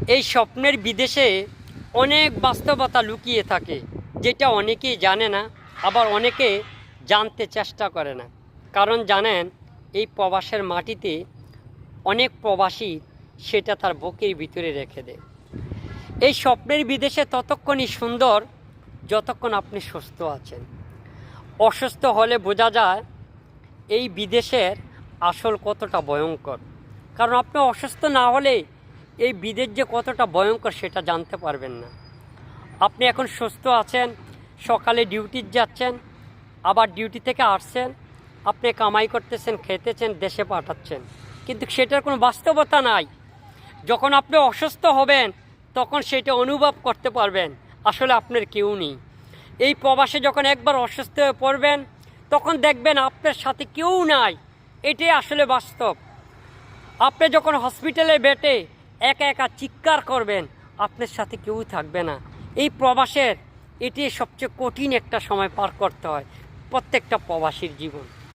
এই স্বপ্নের বিদেশে অনেক বাস্তবতা লুকিয়ে থাকে, যেটা অনেকেই জানে না, আবার অনেকে জানতে চেষ্টা করে না। কারণ জানেন, এই প্রবাসের মাটিতে অনেক প্রবাসী সেটা তার বুকের ভিতরে রেখে দেয়। এই স্বপ্নের বিদেশে ততক্ষণই সুন্দর যতক্ষণ আপনি সুস্থ আছেন। অসুস্থ হলে বোঝা যায় এই বিদেশের আসল কতটা ভয়ঙ্কর। কারণ আপনি অসুস্থ না হলে এই বিদেশ যে কতটা ভয়ঙ্কর সেটা জানতে পারবেন না। আপনি এখন সুস্থ আছেন, সকালে ডিউটি যাচ্ছেন, আবার ডিউটি থেকে আসছেন, আপনি কামাই করতেছেন, খেতেছেন, দেশে পাঠাচ্ছেন, কিন্তু সেটার কোনো বাস্তবতা নাই। যখন আপনি অসুস্থ হবেন তখন সেটা অনুভব করতে পারবেন আসলে আপনার কেউ নেই। এই প্রবাসে যখন একবার অসুস্থ হয়ে পড়বেন তখন দেখবেন আপনার সাথে কেউ নাই। এটাই আসলে বাস্তব। আপনি যখন হসপিটালে বেডে একা একা চিৎকার করবেন, আপনার সাথে কেউ থাকবে না। এই প্রবাসের এটি সবচেয়ে কঠিন একটা সময় পার করতে হয় প্রত্যেকটা প্রবাসীর জীবন।